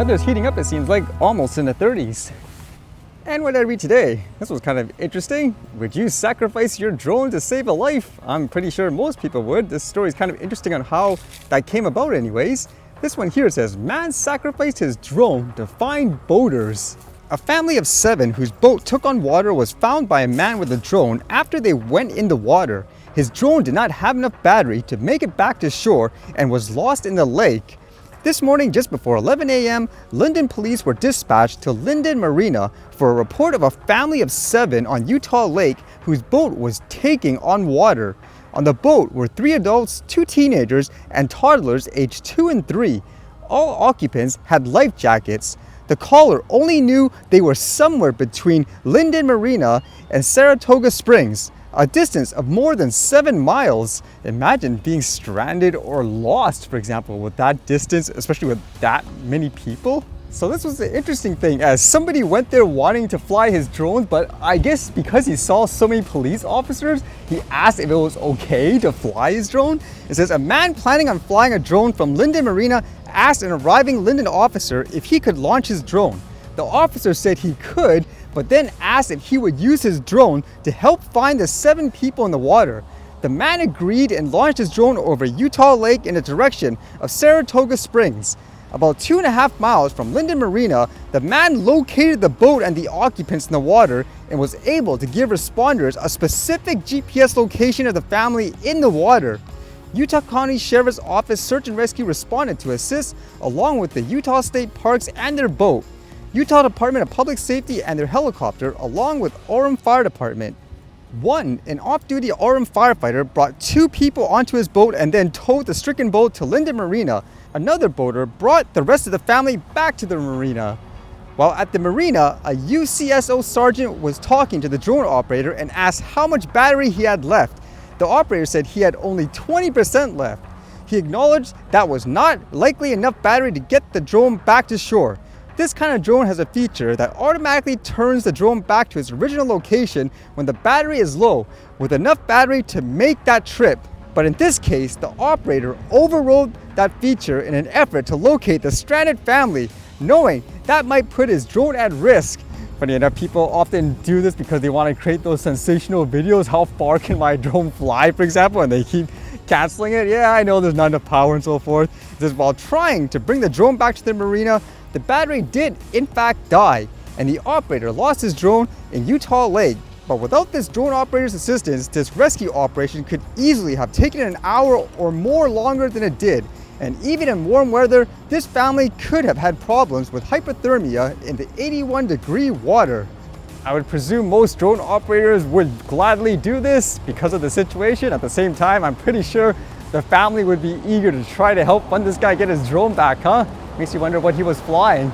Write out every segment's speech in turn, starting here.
weather's heating up, it seems like, almost in the 30s. And what did I read today? This was kind of interesting. Would you sacrifice your drone to save a life? I'm pretty sure most people would. This story is kind of interesting on how that came about anyways. This one here says, man sacrificed his drone to find boaters. A family of 7 whose boat took on water was found by a man with a drone after they went in the water. His drone did not have enough battery to make it back to shore and was lost in the lake. This morning, just before 11 a.m., Linden police were dispatched to Linden Marina for a report of a family of 7 on Utah Lake whose boat was taking on water. On the boat were 3 adults, 2 teenagers, and toddlers aged 2 and 3. All occupants had life jackets. The caller only knew they were somewhere between Linden Marina and Saratoga Springs, a distance of more than 7 miles. Imagine being stranded or lost, for example, with that distance, especially with that many people. So this was the interesting thing, as somebody went there wanting to fly his drone, but I guess because he saw so many police officers, he asked if it was okay to fly his drone. It says, a man planning on flying a drone from Linden Marina asked an arriving Linden officer if he could launch his drone. The officer said he could, but then asked if he would use his drone to help find the 7 people in the water. The man agreed and launched his drone over Utah Lake in the direction of Saratoga Springs. About 2.5 miles from Linden Marina, the man located the boat and the occupants in the water and was able to give responders a specific GPS location of the family in the water. Utah County Sheriff's Office Search and Rescue responded to assist, along with the Utah State Parks and their boat, Utah Department of Public Safety and their helicopter, along with Orem Fire Department. An off-duty Orem firefighter brought 2 people onto his boat and then towed the stricken boat to Linden Marina. Another boater brought the rest of the family back to the marina. While at the marina, a UCSO sergeant was talking to the drone operator and asked how much battery he had left. The operator said he had only 20% left. He acknowledged that was not likely enough battery to get the drone back to shore. This kind of drone has a feature that automatically turns the drone back to its original location when the battery is low, with enough battery to make that trip. But in this case, the operator overrode that feature in an effort to locate the stranded family, knowing that might put his drone at risk. Funny enough, people often do this because they want to create those sensational videos. How far can my drone fly, for example, and they keep canceling it. Yeah, I know there's not enough power and so forth. Just while trying to bring the drone back to the marina, the battery did in fact die, and the operator lost his drone in Utah Lake. But without this drone operator's assistance, this rescue operation could easily have taken an hour or more longer than it did. And even in warm weather, this family could have had problems with hypothermia in the 81-degree water. I would presume most drone operators would gladly do this because of the situation. At the same time, I'm pretty sure the family would be eager to try to help fund this guy get his drone back, huh? Makes you wonder what he was flying.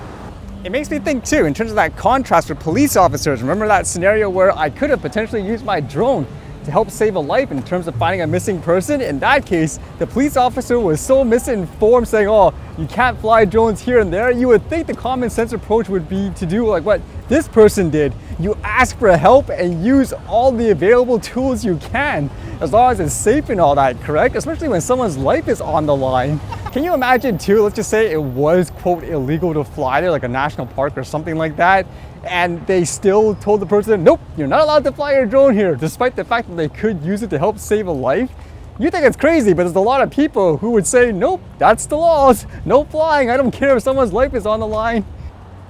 It makes me think too, in terms of that contrast for police officers. Remember that scenario where I could have potentially used my drone to help save a life in terms of finding a missing person? In that case, the police officer was so misinformed, saying, oh, you can't fly drones here and there. You would think the common sense approach would be to do like what this person did. You ask for help and use all the available tools you can, as long as it's safe and all that, correct? Especially when someone's life is on the line. Can you imagine too, let's just say it was, quote, illegal to fly there, like a national park or something like that, and they still told the person, nope, you're not allowed to fly your drone here, despite the fact that they could use it to help save a life? You think it's crazy, but there's a lot of people who would say, nope, that's the laws, no flying, I don't care if someone's life is on the line.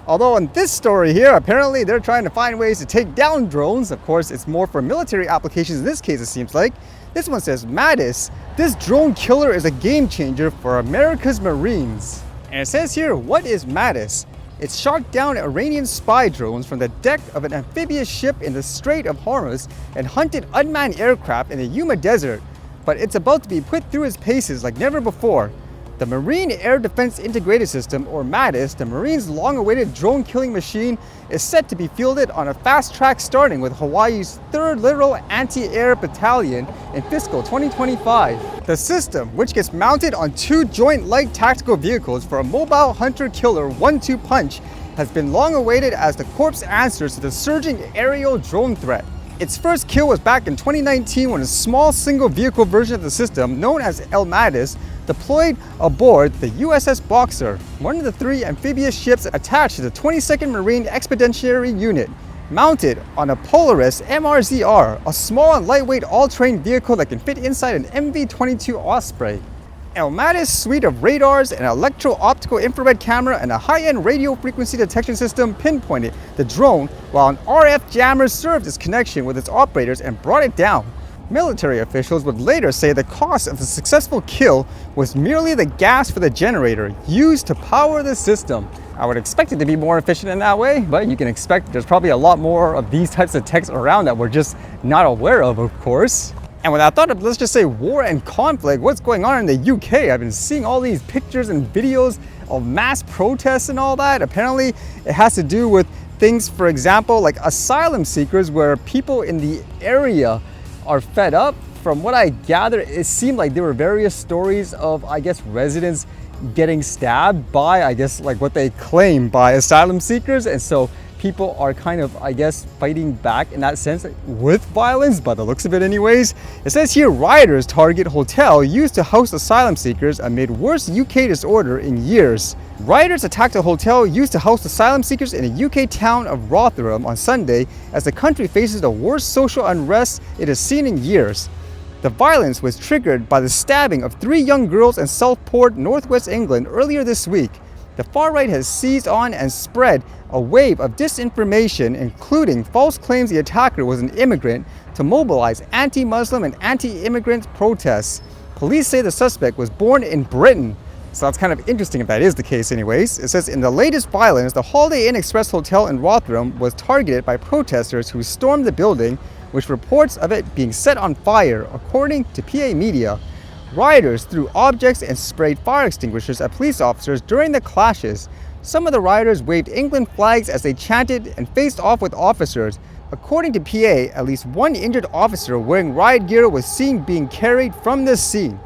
Although in this story here, apparently they're trying to find ways to take down drones. Of course, it's more for military applications in this case, it seems like. This one says, MADIS, this drone killer is a game changer for America's Marines. And it says here, what is MADIS? It shot down Iranian spy drones from the deck of an amphibious ship in the Strait of Hormuz and hunted unmanned aircraft in the Yuma Desert. But it's about to be put through its paces like never before. The Marine Air Defense Integrated System, or MADIS, the Marines' long-awaited drone-killing machine, is set to be fielded on a fast track starting with Hawaii's 3rd Littoral Anti-Air Battalion in fiscal 2025. The system, which gets mounted on 2 joint light tactical vehicles for a mobile hunter-killer 1-2 punch, has been long awaited as the Corps answers to the surging aerial drone threat. Its first kill was back in 2019 when a small single vehicle version of the system, known as El MADIS, deployed aboard the USS Boxer, one of the 3 amphibious ships attached to the 22nd Marine Expeditionary Unit, mounted on a Polaris MRZR, a small and lightweight all-terrain vehicle that can fit inside an MV-22 Osprey. A MADIS suite of radars, an electro-optical infrared camera, and a high-end radio frequency detection system pinpointed the drone, while an RF jammer served as connection with its operators and brought it down. Military officials would later say the cost of the successful kill was merely the gas for the generator used to power the system. I would expect it to be more efficient in that way, but you can expect there's probably a lot more of these types of techs around that we're just not aware of course. And with that thought of, let's just say, war and conflict, what's going on in the UK? I've been seeing all these pictures and videos of mass protests and all that. Apparently, it has to do with things, for example, like asylum seekers, where people in the area are fed up. From what I gather, it seemed like there were various stories of, I guess, residents getting stabbed by, I guess, like what they claim by asylum seekers. And so people are kind of, I guess, fighting back in that sense with violence, by the looks of it anyways. It says here, rioters target hotel used to host asylum seekers amid worst UK disorder in years. Rioters attacked a hotel used to host asylum seekers in the UK town of Rotherham on Sunday as the country faces the worst social unrest it has seen in years. The violence was triggered by the stabbing of 3 young girls in Southport, northwest England earlier this week. The far right has seized on and spread a wave of disinformation, including false claims the attacker was an immigrant, to mobilize anti-Muslim and anti-immigrant protests. Police say the suspect was born in Britain. So that's kind of interesting if that is the case anyways. It says in the latest violence, the Holiday Inn Express Hotel in Rotherham was targeted by protesters who stormed the building, with reports of it being set on fire, according to PA Media. Rioters threw objects and sprayed fire extinguishers at police officers during the clashes. Some of the rioters waved England flags as they chanted and faced off with officers. According to PA, at least 1 injured officer wearing riot gear was seen being carried from the scene.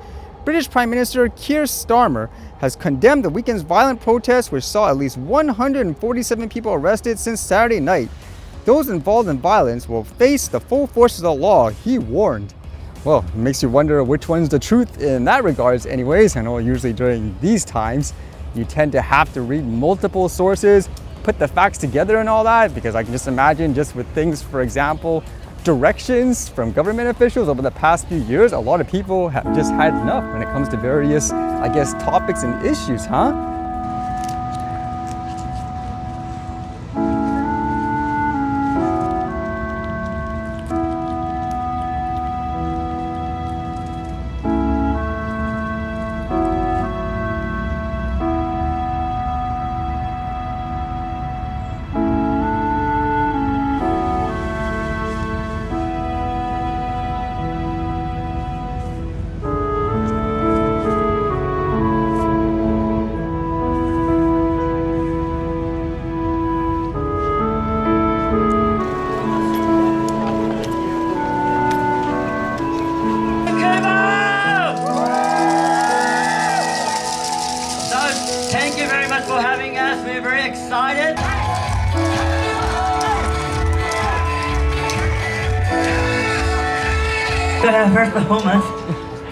British Prime Minister Keir Starmer has condemned the weekend's violent protests, which saw at least 147 people arrested since Saturday night. Those involved in violence will face the full force of the law, he warned. Well, it makes you wonder which one's the truth in that regards anyways. I know usually during these times, you tend to have to read multiple sources, put the facts together and all that, because I can just imagine just with things, for example, directions from government officials over the past few years, a lot of people have just had enough when it comes to various, I guess, topics and issues, huh? For having us, we're very excited. Our first performance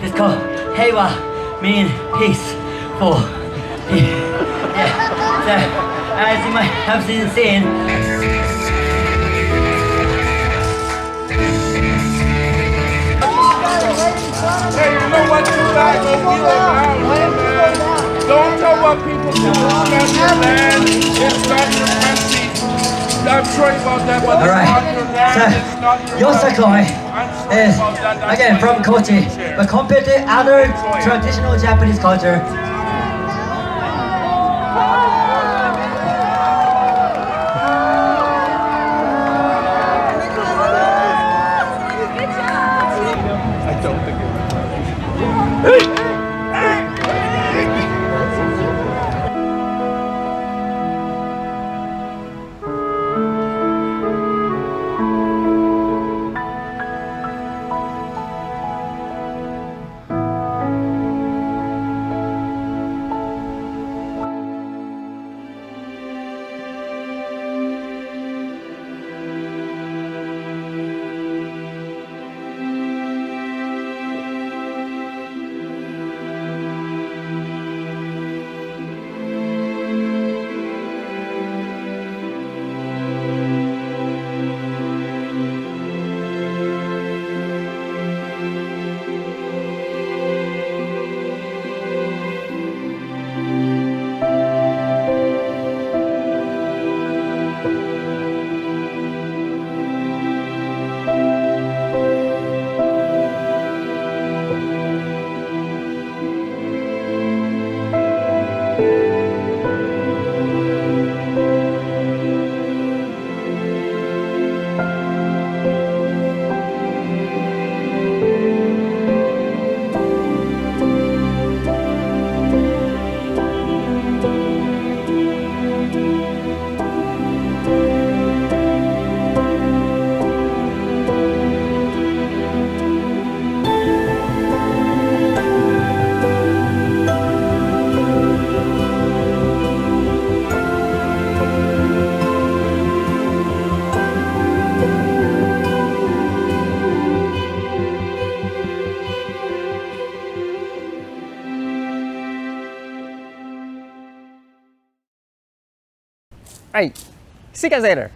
is called Heiwa, meaning peaceful. Yeah. So, as you might have seen, hey, you know what you guys go feel around, man? Don't know what people do about your land. It's not your country. I'm sorry about that, but it's not your land. It's not your Yosakoi is, again, from Kochi, but compared to other traditional Japanese culture, I don't think it. All right, see you guys later.